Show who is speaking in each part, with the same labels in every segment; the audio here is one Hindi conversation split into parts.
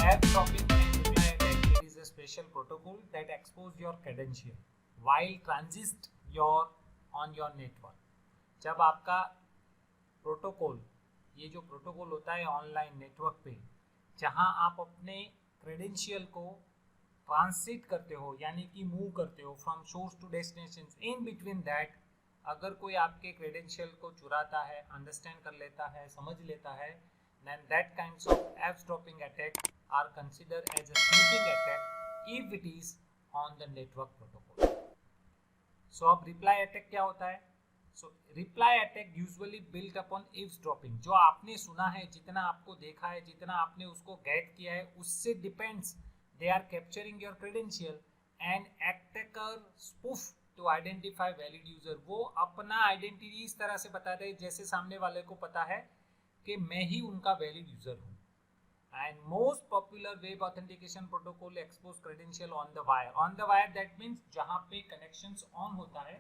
Speaker 1: app dropping and reply attack, there is a special protocol that expose your credential while transit on your network. जब आपका प्रोटोकॉल, ये जो प्रोटोकॉल होता है ऑनलाइन नेटवर्क पे, जहां आप अपने क्रेडेंशियल को ट्रांसिट करते हो यानी कि मूव करते हो from source to destination, in between that अगर कोई आपके क्रेडेंशियल को चुराता है, अंडरस्टैंड कर लेता है, समझ लेता है, then that kinds of apps dropping attack are considered as a snooping attack if it is on the network protocol. So अब reply attack क्या होता है? So reply attack usually built upon eavesdropping. जो आपने सुना है, जितना आपको देखा है, जितना आपने उसको गेट किया है, उससे depends. They are capturing your credential and attacker spoof to identify valid user. वो अपना आइडेंटिटी इस तरह से बताते हैं जैसे सामने वाले को पता है कि मैं ही उनका वैलिड यूजर हूँ. And most popular web authentication protocol expose credential on the wire. On the wire that means जहाँ पे connections on होता है,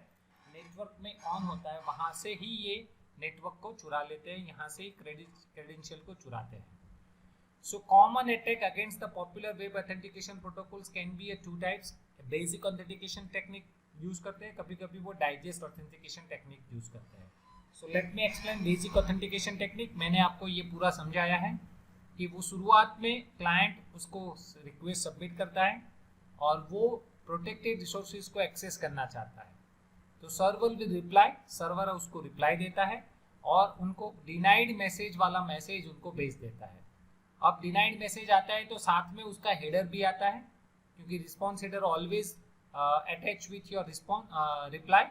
Speaker 1: नेटवर्क में ऑन होता है, वहाँ से ही ये नेटवर्क को चुरा लेते हैं, यहाँ से ही क्रेडेंशियल को चुराते हैं. So common attack against the popular web authentication protocols can be a two types. Basic authentication technique use करते हैं, कभी कभी वो डाइजेस्ट ऑथेंटिकेशन टेक्निक यूज करते हैं. So let me explain basic authentication technique. मैंने आपको ये पूरा समझाया है कि वो शुरुआत में क्लाइंट उसको रिक्वेस्ट सबमिट करता है और वो प्रोटेक्टेड रिसोर्सेज को एक्सेस करना चाहता है, तो सर्वर विल रिप्लाई, सर्वर उसको रिप्लाई देता है और उनको डिनाइड मैसेज वाला मैसेज उनको भेज देता है. अब डिनाइड मैसेज आता है तो साथ में उसका हेडर भी आता है, क्योंकि response header always attach with your reply.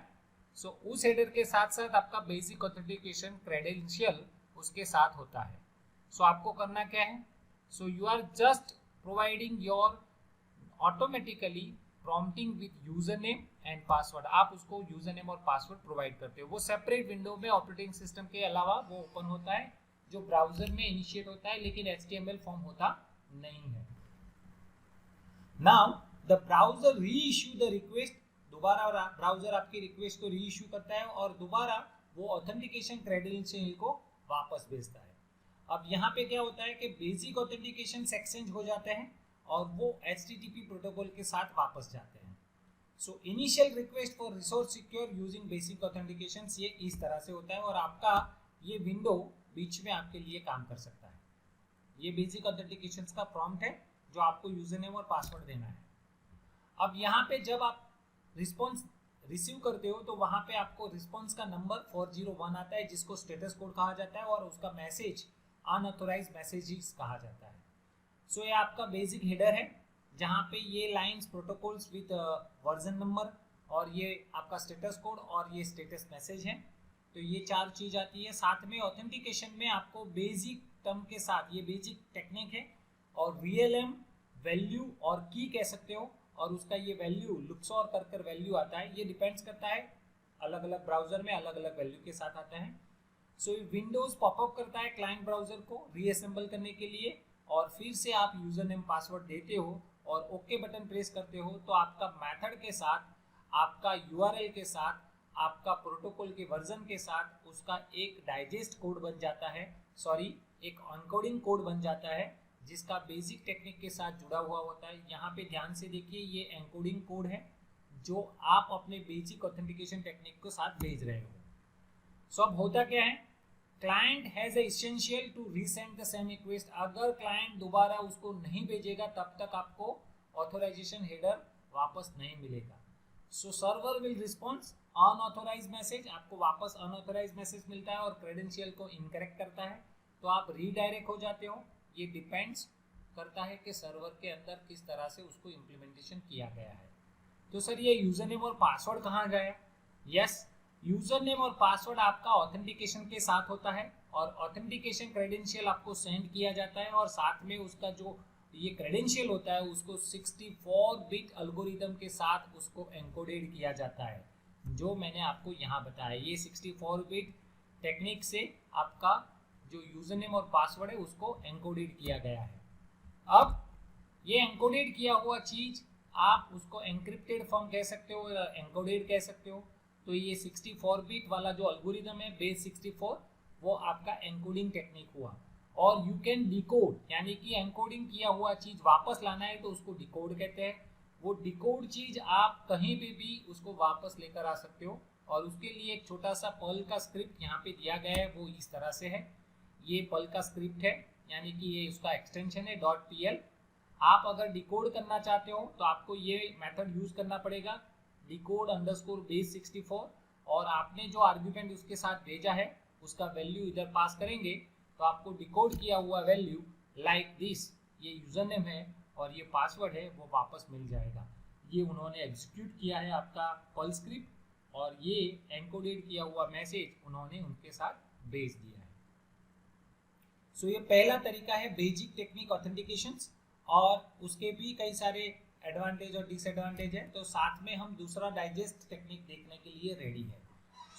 Speaker 1: So उस हेडर के साथ साथ आपका बेसिक ऑथेंटिकेशन क्रेडेंशियल उसके साथ होता है. सो आपको करना क्या है? So you are just providing your automatically prompting with user name and password. आप उसको यूजर नेम और पासवर्ड प्रोवाइड करते हो. वो सेपरेट विंडो में ऑपरेटिंग सिस्टम के अलावा वो ओपन होता है, जो ब्राउजर में इनिशिएट होता है, लेकिन HTML फॉर्म होता नहीं है. Now the browser reissue the request. दोबारा ब्राउजर आपकी रिक्वेस्ट को रीइश्यू करता है और दोबारा वो ऑथेंटिकेशन क्रेडेंशियल को वापस भेजता है. अब यहाँ पे क्या होता है कि बेसिक ऑथेंटिकेशन एक्सचेंज हो जाते हैं और वो HTTP प्रोटोकॉल के साथ वापस जाते हैं. So initial request for resource secure using basic authentication ये इस तरह से होता है और आपका ये विंडो बीच में आपके लिए काम कर सकता है. ये बेसिक ऑथेंटिकेशन का प्रॉम्प्ट है जो आपको यूजर नेम और पासवर्ड देना है. अब यहाँ पे जब आप रिस्पॉन्स रिसीव करते हो तो वहाँ पे आपको रिस्पॉन्स का नंबर 401 आता है, जिसको स्टेटस कोड कहा जाता है, और उसका मैसेज अनऑथोराइज्ड मैसेजेस कहा जाता है. सो ये आपका बेसिक हेडर है जहाँ पे ये lines protocols with version number और ये आपका स्टेटस कोड और ये स्टेटस मैसेज है. तो ये चार चीज आती है. साथ में ऑथेंटिकेशन में आपको बेसिक टर्म के साथ, ये बेसिक टेक्निक है, और VLM वैल्यू और की कह सकते हो, और उसका ये वैल्यू लुक्सोर कर वैल्यू आता है. ये डिपेंड्स करता है, अलग अलग ब्राउजर में अलग अलग वैल्यू के साथ आता है. सो विंडोज पॉपअप करता है क्लाइंट ब्राउजर को रीअसेंबल करने के लिए, और फिर से आप यूजर नेम पासवर्ड देते हो और ओके बटन प्रेस करते हो, तो आपका मेथड के साथ, आपका URL के साथ, आपका प्रोटोकॉल के वर्जन के साथ उसका एक डाइजेस्ट कोड बन जाता है, एक एन्कोडिंग कोड बन जाता है, जिसका बेसिक टेक्निक के साथ जुड़ा हुआ होता है. यहाँ पे ध्यान से देखिए, ये एन्कोडिंग कोड है जो आप अपने बेसिक ऑथेंटिकेशन टेक्निक के साथ भेज रहे हो. सो अब होता क्या है, client has essential to resend the same request. अगर क्लाइंट दोबारा उसको नहीं भेजेगा तब तक आपको ऑथोराइजेशन हेडर वापस नहीं मिलेगा. So server will response unauthorised message, आपको वापस अनऑथोराइज्ड मैसेज मिलता है और क्रेडेंशियल को इनकरेक्ट करता है, तो आप रीडायरेक्ट हो जाते हो. ये डिपेंड्स करता है कि सर्वर के अंदर किस तरह से उसको इम्प्लीमेंटेशन किया गया है. तो सर ये यूजर नेम और पासवर्ड कहाँ गया? यस, यूजर नेम और पासवर्ड आपका ऑथेंटिकेशन के साथ होता है और ऑथेंटिकेशन क्रेडेंशियल आपको सेंड किया जाता है, और साथ में उसका जो ये क्रेडेंशियल होता है उसको 64 बिट एल्गोरिदम के साथ उसको एन्कोडेड किया जाता है, जो मैंने आपको यहाँ बताया. ये 64 बिट टेक्निक से आपका जो यूजर नेम और पासवर्ड है उसको एन्कोडेड किया गया है. अब ये एन्कोडेड किया हुआ चीज आप उसको एनक्रिप्टेड फॉर्म कह सकते हो या एन्कोडेड कह सकते हो. तो ये 64 बिट वाला जो एल्गोरिदम है, बेस 64, वो आपका एन्कोडिंग टेक्निक हुआ. और यू कैन डिकोड, यानी कि एनकोडिंग किया हुआ चीज वापस लाना है तो उसको डिकोड कहते हैं। वो डिकोड चीज आप कहीं पे भी उसको वापस लेकर आ सकते हो, और उसके लिए एक छोटा सा पर्ल का स्क्रिप्ट यहाँ पे दिया गया है, वो इस तरह से है। ये पर्ल का स्क्रिप्ट है, यानी कि ये उसका एक्सटेंशन है .pl। आप अगर डिकोड करना चाहते हो तो आपको ये मेथड यूज करना पड़ेगा, डिकोड अंडरस्कोर बेस 64, और आपने जो आर्ग्यूमेंट उसके साथ भेजा है उसका वैल्यू इधर पास करेंगे तो आपको डिकोड किया हुआ वैल्यू लाइक दिस, ये यूजर नेम है और ये पासवर्ड है, वो वापस मिल जाएगा। ये उन्होंने एग्जीक्यूट किया है आपका पर्ल स्क्रिप्ट, और ये एनकोडेड किया हुआ मैसेज उन्होंने उनके साथ भेज दिया है। सो ये पहला तरीका है बेसिक टेक्निक ऑथेंटिकेशंस, और उसके भी कई सारे एडवांटेज और डिसएडवांटेज है, तो साथ में हम दूसरा डाइजेस्ट टेक्निक देखने के लिए रेडी है।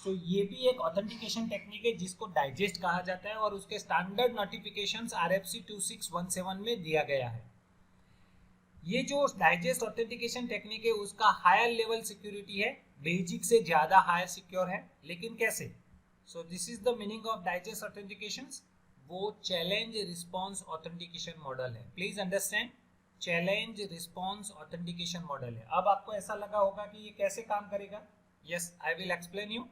Speaker 1: सो ये भी एक ऑथेंटिकेशन टेक्निक है जिसको डाइजेस्ट कहा जाता है, और उसके स्टैंडर्ड नोटिफिकेशंस RFC 2617 में दिया गया है। ये जो डाइजेस्ट ऑथेंटिकेशन टेक्निक है उसका हायर लेवल सिक्योरिटी है, बेसिक से ज्यादा हायर सिक्योर है। लेकिन कैसे? So this is the meaning of digest authentications. वो चैलेंज रिस्पॉन्स ऑथेंटिकेशन मॉडल है। Please understand, challenge response authentication model है। अब आपको ऐसा लगा होगा कि ये कैसे काम करेगा। Yes, I will explain you.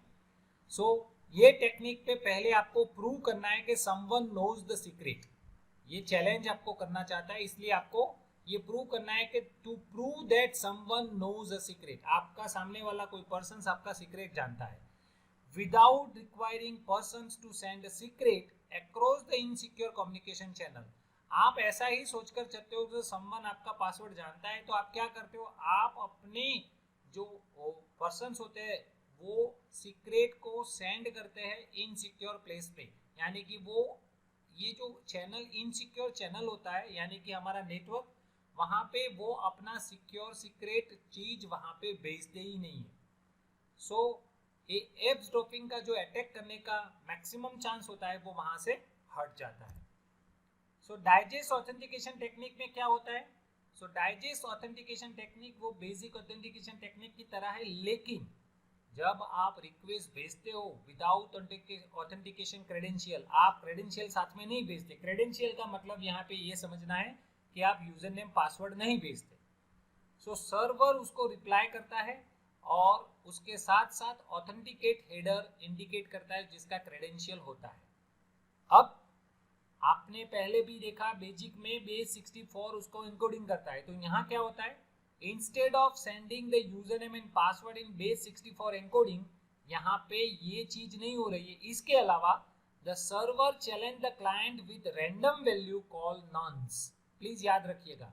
Speaker 1: So ये टेक्निक पे पहले आपको प्रूव करना है कि समवन नोज द सीक्रेट। ये चैलेंज आपको करना चाहता है, इसलिए आपको ये प्रूव करना है कि to prove that someone knows a secret, आपका सामने वाला कोई पर्सन आपका सीक्रेट जानता है, without requiring persons to send a secret across the insecure communication channel. आप ऐसा ही सोचकर चलते हो कि समवन आपका पासवर्ड जानता है, तो आप क्या करते हो, आप अपने जो पर्सन्स होते हैं वो सीक्रेट को सेंड करते हैं इनसिक्योर प्लेस पे, यानी कि वो ये जो चैनल इनसिक्योर चैनल होता है, यानी कि हमारा नेटवर्क, वहां पे वो अपना सिक्योर सीक्रेट चीज वहां पे भेजते ही नहीं है। सो एप्स ड्रॉपिंग का जो अटैक करने का मैक्सिमम चांस होता है वो वहां से हट जाता है। सो डाइजेस्ट ऑथेंटिकेशन टेक्निक में क्या होता है? सो डाइजेस्ट ऑथेंटिकेशन टेक्निक वो बेसिक ऑथेंटिकेशन टेक्निक की तरह है, लेकिन जब आप रिक्वेस्ट भेजते हो विदाउट ऑथेंटिकेशन क्रेडेंशियल, आप क्रेडेंशियल साथ में नहीं भेजते। क्रेडेंशियल का मतलब यहाँ पे ये समझना है कि आप यूजर नेम पासवर्ड नहीं भेजते। सो सर्वर उसको रिप्लाई करता है और उसके साथ साथ ऑथेंटिकेट हेडर इंडिकेट करता है जिसका क्रेडेंशियल होता है। अब आपने पहले भी देखा बेसिक में बेस 64 उसको एन्कोडिंग करता है, तो यहाँ क्या होता है, instead of sending the user name and password in base 64 encoding, यहाँ पे ये चीज नहीं हो रही है। इसके अलावा the server challenge the client with random value call nonce. Please याद रखिएगा,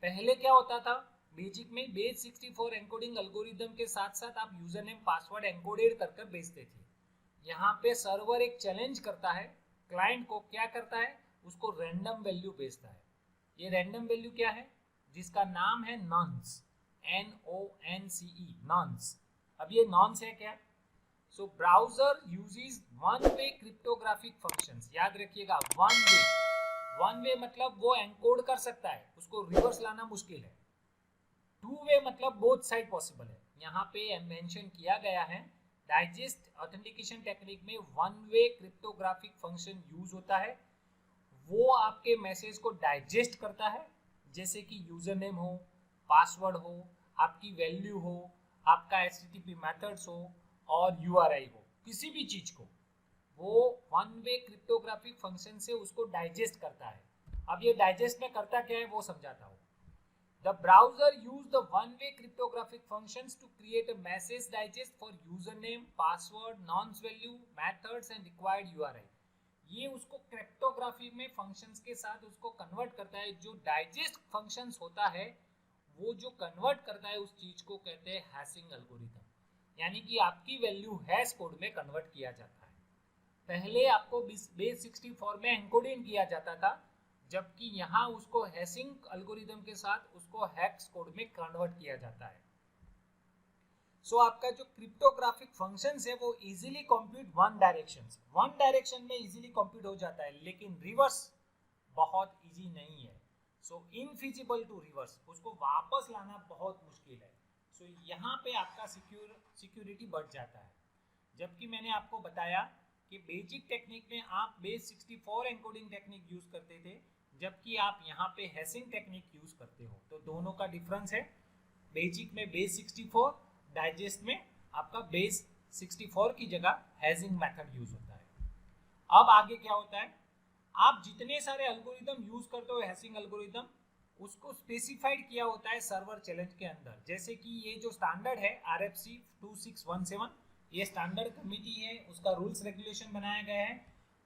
Speaker 1: पहले क्या होता था, बेसिक में बेस 64 एन्कोडिंग एल्गोरिदम के साथ साथ आप यूजर नेम पासवर्ड एन्कोडेड कर भेजते थे। यहाँ पे सर्वर एक चैलेंज करता है क्लाइंट को, क्या करता है, उसको रैंडम वैल्यू भेजता है। ये रैंडम वैल्यू क्या है, जिसका नाम है नॉन्स, NONCE, नॉन्स। अब ये नॉन्स है क्या? So browser uses one way cryptographic functions. याद रखिएगा, वन वे मतलब वो एनकोड कर सकता है, उसको रिवर्स लाना मुश्किल है। टू वे मतलब बोथ साइड पॉसिबल है। यहाँ पे मेंशन किया गया है डाइजेस्ट ऑथेंटिकेशन टेक्निक में one way cryptographic function use होता है। वो आपके मैसेज को डाइजेस्ट करता है, जैसे कि यूजर नेम हो, पासवर्ड हो, आपकी वैल्यू हो, आपका HTTP मेथड्स हो और URI हो, किसी भी चीज को वो वन वे क्रिप्टोग्राफिक फंक्शन से उसको डाइजेस्ट करता है। अब ये डाइजेस्ट में करता क्या है वो समझाता हूँ। The browser use the one-way cryptographic functions to create a message digest for username, password, nonce value, methods and required URI. ये उसको क्रिप्टोग्राफी में फंक्शंस के साथ उसको कन्वर्ट करता है। जो डाइजेस्ट फंक्शंस होता है वो जो कन्वर्ट करता है उस चीज को कहते हैं हैशिंग एल्गोरिथम, यानी कि आपकी वैल्यू हैश कोड में कन्वर्ट किया जाता है। पहले आपको बेस 64 में एन्कोडिंग किया जाता था, जबकि यहाँ उसको हैशिंग एल्गोरिथम के साथ उसको हेक्स कोड में कन्वर्ट किया जाता है। सो आपका जो क्रिप्टोग्राफिक फंक्शंस है वो इजीली कंप्यूट वन डायरेक्शन में इजीली कंप्यूट हो जाता है, लेकिन रिवर्स बहुत इजी नहीं है। सो इनफिजिबल टू रिवर्स, उसको वापस लाना बहुत मुश्किल है। सो यहाँ पे आपका सिक्योरिटी बढ़ जाता है। जबकि मैंने आपको बताया कि बेसिक टेक्निक में आप बेस 64 एन्कोडिंग टेक्निक यूज करते थे, जबकि आप यहाँ पे हैशिंग टेक्निक यूज करते हो। तो दोनों का डिफरेंस है, बेसिक में बेस 64, डाइजेस्ट में आपका बेस 64 की जगह हैशिंग मेथड यूज होता है। अब आगे क्या होता है, आप जितने सारे एल्गोरिदम यूज करते हो हैशिंग एल्गोरिदम, उसको स्पेसिफाइड किया होता है सर्वर चैलेंज के अंदर। जैसे कि ये जो स्टैंडर्ड है RFC 2617, ये स्टैंडर्ड कमिटी है, उसका रूल्स रेगुलेशन बनाया गया है।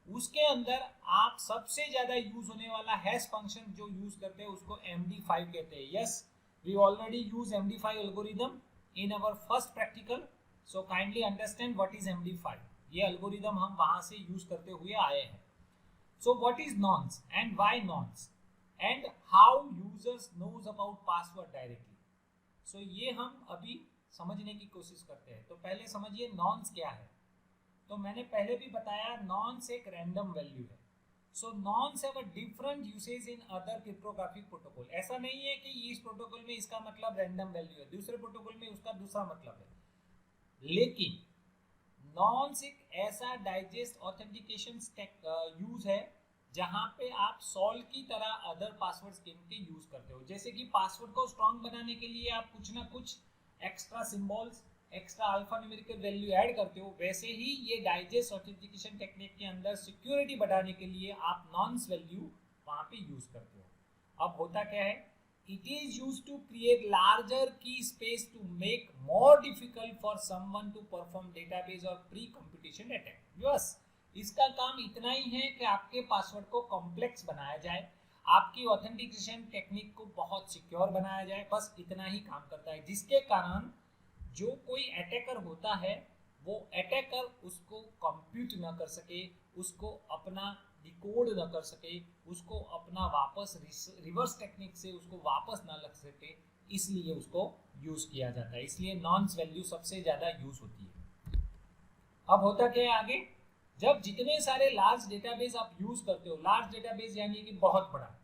Speaker 1: उसके अंदर आप सबसे ज्यादा यूज होने वाला हैश फंक्शन जो यूज करते हैं उसको MD5 कहते हैं। Yes, we already use MD5 algorithm in our first practical, so kindly understand what is MD5। ये एल्गोरिदम हम वहां से यूज करते हुए आए हैं। So what is nonce and why nonce and how users knows about password directly. So ये हम अभी समझने की कोशिश करते हैं। तो पहले समझिए नॉन्स क्या है। तो मैंने पहले भी बताया, नॉन्स एक रैंडम वैल्यू है। So nonce have a different usage in other cryptographic protocol. ऐसा नहीं है कि इस प्रोटोकॉल में इसका मतलब रैंडम वैल्यू है, दूसरे प्रोटोकॉल में उसका दूसरा मतलब है। लेकिन नॉन्स एक ऐसा डाइजेस्ट ऑथेंटिकेशन यूज है जहां पे आप सॉल्व की तरह अदर पासवर्ड स्कीम के यूज करते हो। जैसे कि पासवर्ड को स्ट्रॉन्ग बनाने के लिए आप कुछ ना कुछ extra symbols, extra alpha numerical value add करते हो, वैसे ही ये डाइजेस्ट ऑथेंटिकेशन टेक्निक के अंदर सिक्योरिटी बढ़ाने के लिए आप नॉन्स वैल्यू वहां पे यूज करते हो। अब होता क्या है, it is used to create larger key space to make more difficult for someone to perform database or pre-computation attack। बस इसका काम इतना ही है कि आपके पासवर्ड को कॉम्प्लेक्स बनाया जाए, आपकी ऑथेंटिकेशन टेक्निक को बहुत सिक्योर बनाया जाए, बस इतना ही काम करता है। जिसके कारण जो कोई अटैकर होता है वो अटैकर उसको कंप्यूट ना कर सके, उसको अपना डिकोड ना कर सके, उसको अपना वापस रिवर्स टेक्निक से उसको वापस ना लग सके, इसलिए उसको यूज किया जाता है। इसलिए नॉन्स वैल्यू सबसे ज्यादा यूज होती है। अब होता क्या है आगे, जब जितने सारे लार्ज डेटाबेस आप यूज करते हो, लार्ज डेटाबेस यानी कि बहुत बड़ा,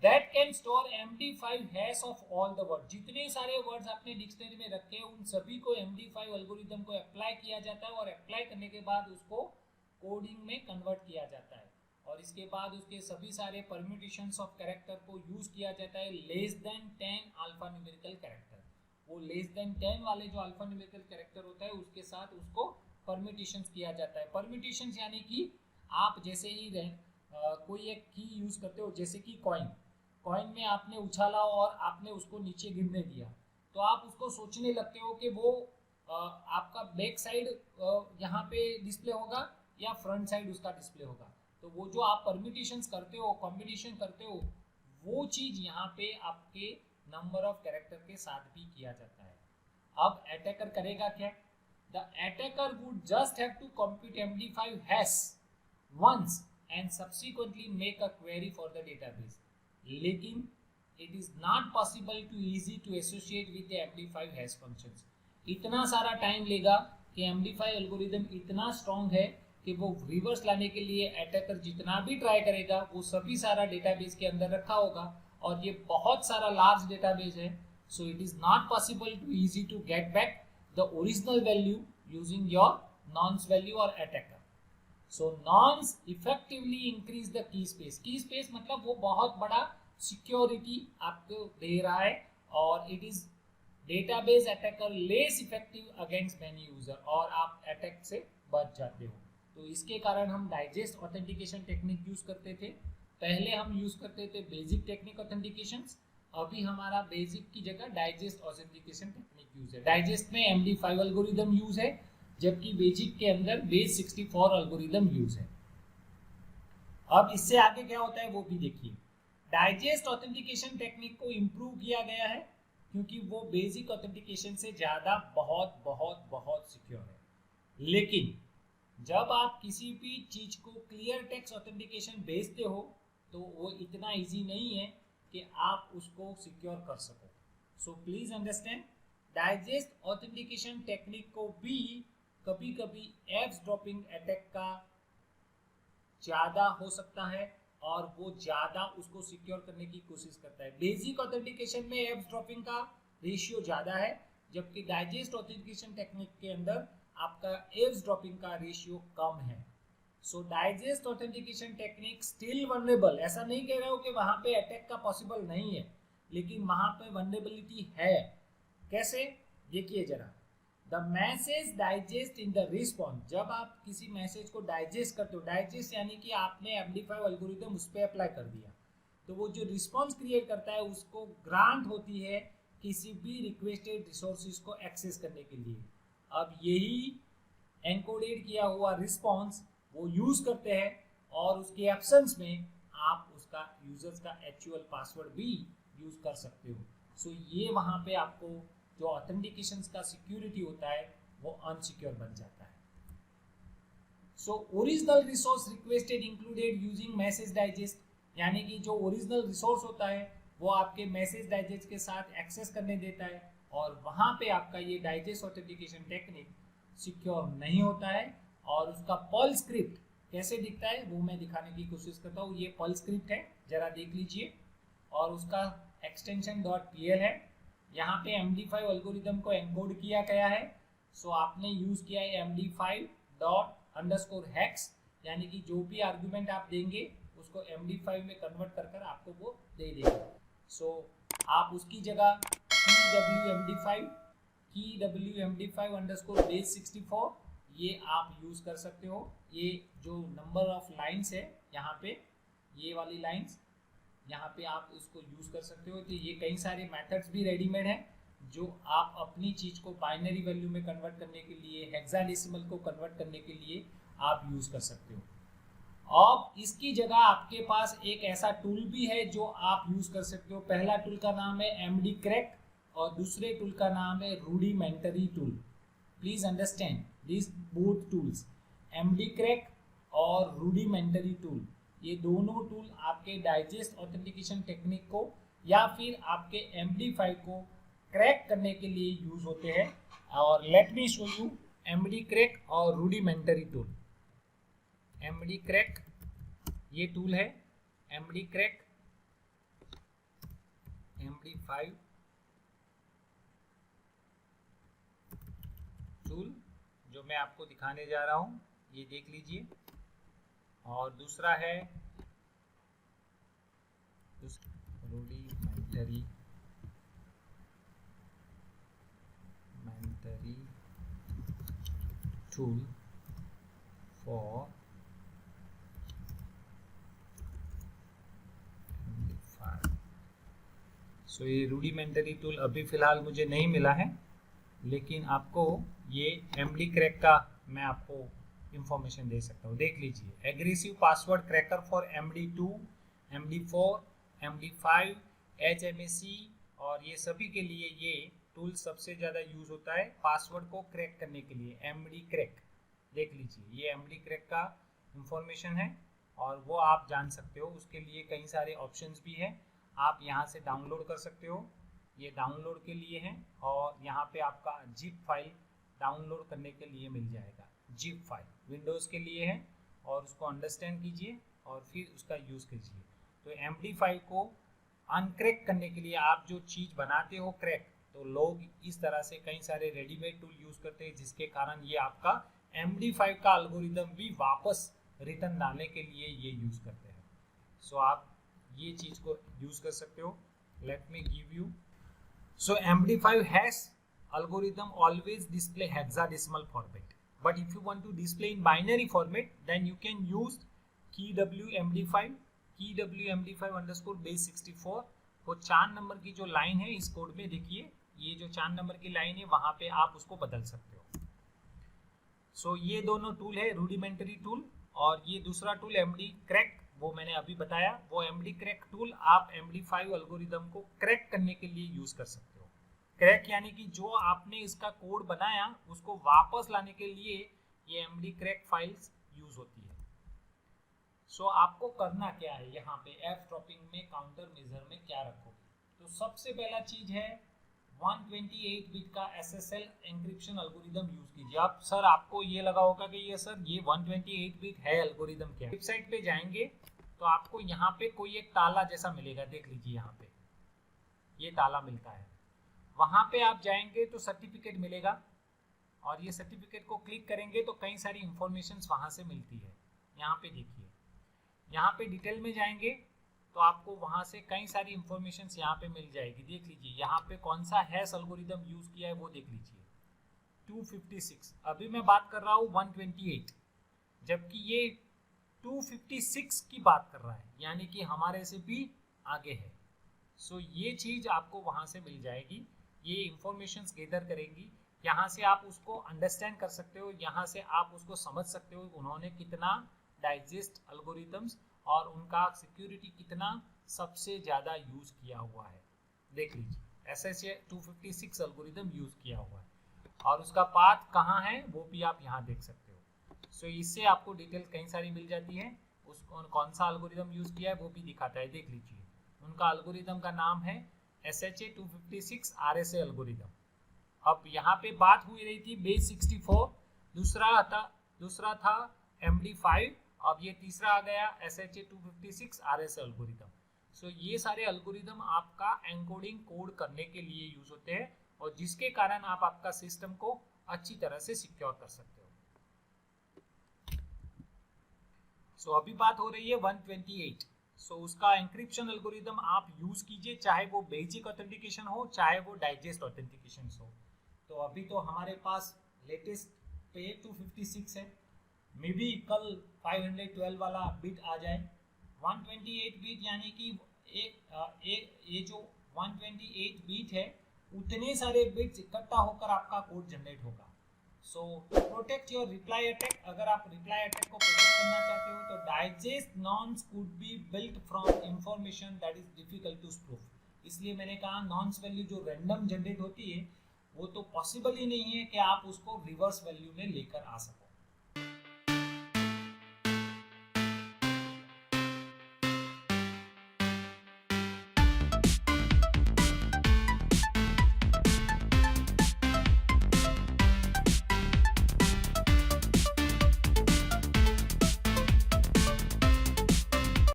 Speaker 1: that can store MD5 hash of all the word. जितने सारे वर्ड्स आपने डिक्शनरी में रखे हैं उन सभी को MD5 एल्गोरिदम को अप्लाई किया जाता है, और अप्लाई करने के बाद उसको कोडिंग में कन्वर्ट किया जाता है, और इसके बाद उसके सभी सारे परम्यूटेशंस ऑफ कैरेक्टर को यूज किया जाता है less than 10 alpha numerical character. वो लेस देन 10 वाले जो अल्फा न्यूमेरिकल कैरेक्टर होता है उसके साथ उसको परम्यूटेशंस किया जाता है। परम्यूटेशंस यानी कि आप जैसे ही कोई एक की यूज करते हो, जैसे कि कॉइन में आपने उछाला और आपने उसको नीचे गिरने दिया, तो आप उसको सोचने लगते हो कि वो आपका बैक साइड यहाँ पे डिस्प्ले होगा या फ्रंट साइड उसका डिस्प्ले होगा। तो वो जो आप परम्यूटेशंस करते हो, कॉम्बिनेशन करते हो, वो चीज यहाँ पे आपके नंबर ऑफ कैरेक्टर के साथ भी किया जाता है। अब अटैकर करेगा क्या, the attacker would just have to compute MD5 hash once and subsequently make a query for the database। लेकिन it is not possible to easy to associate with the MD5 hash functions। इतना सारा टाइम लेगा कि MD5 एल्गोरिदम इतना स्ट्रॉन्ग है कि वो रिवर्स लाने के लिए अटैकर जितना भी ट्राई करेगा वो सभी सारा डेटाबेस के अंदर रखा होगा, और ये बहुत सारा लार्ज डेटाबेस है। So it is not possible to easy to get back the original value using your nonce value और attacker. So nonce effectively increase the key space. Key space मतलब वो बहुत बड़ा सिक्योरिटी आपको दे रहा है, और it is database attacker less effective against many user, और आप अटैक से बच जाते हो। तो इसके कारण हम डाइजेस्ट ऑथेंटिकेशन टेक्निक यूज करते थे। पहले हम यूज करते थे बेसिक टेक्निक ऑथेंटिकेशन, अभी हमारा बेसिक की जगह डाइजेस्ट ऑथेंटिकेशन टेक्निक यूज है। डाइजेस्ट में MD5 एल्गोरिदम यूज है, जबकि बेसिक के अंदर बेस 64 एल्गोरिदम यूज है। अब इससे आगे क्या होता है वो भी देखिए। डाइजेस्ट ऑथेंटिकेशन टेक्निक को इम्प्रूव किया गया है क्योंकि वो बेसिक ऑथेंटिकेशन से ज़्यादा बहुत बहुत बहुत सिक्योर है। लेकिन जब आप किसी भी चीज को क्लियर टेक्स्ट ऑथेंटिकेशन भेजते हो तो वो इतना इजी नहीं है कि आप उसको सिक्योर कर सको। So please understand, digest authentication technique को भी कभी कभी एप्स ड्रॉपिंग अटैक का ज़्यादा हो सकता है और वो ज़्यादा उसको सिक्योर करने की कोशिश करता है। बेसिक ऑथेंटिकेशन में एप्स ड्रॉपिंग का रेशियो ज़्यादा है, जबकि डाइजेस्ट ऑथेंटिकेशन टेक्निक के अंदर आपका एव्स ड्रॉपिंग का रेशियो कम है। So digest authentication technique still vulnerable, ऐसा नहीं कह रहा हूँ कि वहां पे अटैक का पॉसिबल नहीं है, लेकिन वहां पे वनरेबिलिटी है। कैसे, देखिए जरा। The message digest in the response, जब आप किसी मैसेज को डाइजेस्ट करते हो, डाइजेस्ट यानी कि आपने MD5 एल्गोरिथम उस पर अप्लाई कर दिया, तो वो जो रिस्पॉन्स क्रिएट करता है उसको ग्रांट होती है किसी भी रिक्वेस्टेड रिसोर्सेज को एक्सेस करने के लिए। अब यही एनकोडेड किया हुआ रिस्पॉन्स वो यूज करते हैं, और उसके एब्सेंस में आप उसका यूजर्स का एक्चुअल पासवर्ड भी यूज कर सकते हो। सो ये वहाँ पे आपको जो ऑथेंटिकेशन का सिक्योरिटी होता है वो अनसिक्योर बन जाता है। So original resource requested included using message digest, यानी कि जो ओरिजिनल रिसोर्स होता है वो आपके मैसेज डाइजेस्ट के साथ एक्सेस करने देता है, और वहाँ पे आपका ये डाइजेस्ट ऑथेंटिकेशन टेक्निक सिक्योर नहीं होता है। और उसका पर्ल स्क्रिप्ट कैसे दिखता है वो मैं दिखाने की कोशिश करता हूँ। ये पर्ल स्क्रिप्ट है, जरा देख लीजिए, और उसका एक्सटेंशन .pl है। यहाँ पे MD5 एल्गोरिथम को एनकोड किया गया है। सो आपने यूज किया है MD5._hex, यानी कि जो भी आर्गुमेंट आप देंगे उसको MD5 में कन्वर्ट कर आपको वो दे देगा। सो आप उसकी जगह keywmd5_base64 ये आप यूज कर सकते हो। ये जो नंबर ऑफ लाइंस है यहाँ पे, ये वाली लाइंस यहाँ पे आप उसको यूज कर सकते हो। तो ये कई सारे मेथड्स भी रेडीमेड हैं जो आप अपनी चीज को बाइनरी वैल्यू में कन्वर्ट करने के लिए, हेक्साडेसिमल को कन्वर्ट करने के लिए आप यूज कर सकते हो। अब इसकी जगह आपके पास एक ऐसा टूल भी है जो आप यूज कर सकते हो। पहला टूल का नाम है MD-Crack और दूसरे टूल का नाम है rudimentary tool. Please understand this both tools, MD-Crack और रूडिमेंटरी टूल। ये दोनों टूल आपके डाइजेस्ट ऑथेंटिकेशन टेक्निक को या फिर आपके MD5 को क्रैक करने के लिए यूज होते हैं। और let me show you MD-Crack और रूडिमेंटरी टूल। MD-Crack ये टूल है, MD-Crack MD5 टूल जो मैं आपको दिखाने जा रहा हूँ, ये देख लीजिए। और दूसरा है रूडिमेंटरी टूल फॉर MD5। सो ये रूडिमेंटरी टूल अभी फिलहाल मुझे नहीं मिला है, लेकिन आपको ये MD-Crack का मैं आपको इंफॉर्मेशन दे सकता हूँ। देख लीजिए, aggressive password cracker for MD2, MD4, MD5, HMAC, और ये सभी के लिए ये टूल सबसे ज़्यादा यूज होता है पासवर्ड को क्रैक करने के लिए, MD-Crack। देख लीजिए, ये MD-Crack का इंफॉर्मेशन है और वो आप जान सकते हो। उसके लिए कई सारे ऑप्शंस भी हैं, आप यहाँ से डाउनलोड कर सकते हो। ये डाउनलोड के लिए है, और यहाँ पे आपका जिप फाइल डाउनलोड करने के लिए मिल जाएगा। जिप फाइल विंडोज़ के लिए है, और उसको अंडरस्टैंड कीजिए और फिर उसका यूज़ कीजिए। तो MD5 को अनक्रैक करने के लिए आप जो चीज़ बनाते हो क्रैक, तो लोग इस तरह से कई सारे रेडीमेड टूल यूज़ करते हैं, जिसके कारण ये आपका MD5 का एल्गोरिदम भी वापस रिटर्न डालने के लिए ये यूज़ करते हैं। सो आप ये चीज़ को यूज़ कर सकते हो। Let me give you. So MD5 hash algorithm always display hexadecimal format, but if you want to display in binary format, then you can use keywmd5_base64। वो 4 नंबर की जो लाइन है इस कोड में, देखिए ये जो 4 नंबर की लाइन है वहां पे आप उसको बदल सकते हो। सो ये दोनों टूल है, रूडिमेंटरी टूल और ये दूसरा टूल MD-Crack, वो मैंने अभी बताया। वो MD-Crack टूल आप MD5 एल्गोरिदम को क्रैक करने के लिए यूज कर सकते हो। क्रैक यानी कि जो आपने इसका कोड बनाया उसको वापस लाने के लिए ये MD-Crack फाइल्स यूज होती है। सो आपको करना क्या है, यहाँ पे एफ ड्रॉपिंग में काउंटर मेजर में क्या रखोगे। तो सबसे पहला चीज है 128 बिट का SSL एन्क्रिप्शन एल्गोरिदम यूज कीजिए। आप सर आपको ये लगा होगा कि ये सर ये 128 बिट है एल्गोरिदम क्या है। वेबसाइट पे जाएंगे तो आपको यहाँ पे कोई एक ताला जैसा मिलेगा, देख लीजिए यहाँ पे ये ताला मिलता है। वहां पे आप जाएंगे तो सर्टिफिकेट मिलेगा, और ये सर्टिफिकेट को क्लिक करेंगे तो कई सारी इंफॉर्मेशन वहाँ से मिलती है। यहाँ पे देखिए, यहाँ पे डिटेल में जाएंगे तो आपको वहाँ से कई सारी इंफॉर्मेशन यहाँ पे मिल जाएगी। देख लीजिए यहाँ पे कौन सा हैश एल्गोरिदम यूज़ किया है वो देख लीजिए 256। अभी मैं बात कर रहा हूँ 128, जबकि ये 256 की बात कर रहा है, यानी कि हमारे से भी आगे है। सो ये चीज़ आपको वहाँ से मिल जाएगी, ये इंफॉर्मेशंस गैदर करेंगी। यहाँ से आप उसको अंडरस्टैंड कर सकते हो, यहाँ से आप उसको समझ सकते हो उन्होंने कितना डाइजेस्ट एल्गोरिदम्स और उनका सिक्योरिटी कितना सबसे ज़्यादा यूज़ किया हुआ है। देख लीजिए SHA 256 एल्गोरिदम यूज़ किया हुआ है और उसका पाथ कहाँ है वो भी आप यहाँ देख सकते हो। सो इससे आपको डिटेल कई सारी मिल जाती है, उसको कौन सा एल्गोरिदम यूज़ किया है वो भी दिखाता है। देख लीजिए उनका एल्गोरिदम का नाम है SHA 256 RSA एल्गोरिदम। अब यहाँ पे बात हुई रही थी बेस 64, दूसरा था MD5, अब ये तीसरा आ गया SHA 256 RSA एल्गोरिदम। सो ये सारे एल्गोरिदम आपका एन्कोडिंग कोड करने के लिए यूज होते हैं और जिसके कारण आप आपका सिस्टम को अच्छी तरह से सिक्योर कर सकते हो। सो अभी बात हो रही है 128। सो उसका एंक्रिप्शन एल्गोरिदम आप यूज कीजिए, चाहे वो बेसिक ऑथेंटिकेशन हो चाहे वो डाइजेस्ट ऑथेंटिकेशन हो। तो अभी तो हमारे पास लेटेस्ट पे 256 है, मे बी कल 512 वाला बिट आ जाए। 128 बिट यानी कि ये जो 128 बिट है उतने सारे बिट्स इकट्ठा होकर आपका कोड जनरेट होगा। सो प्रोटेक्ट योर रिप्लाई अटैक, अगर आप रिप्लाई अटैक को प्रोटेक्ट करना चाहते हो तो digest nonce could be built from information that is difficult to spoof. इसलिए मैंने कहा नॉन्स वैल्यू जो रैंडम जनरेट होती है वो तो पॉसिबल ही नहीं है कि आप उसको रिवर्स वैल्यू में लेकर आ सको।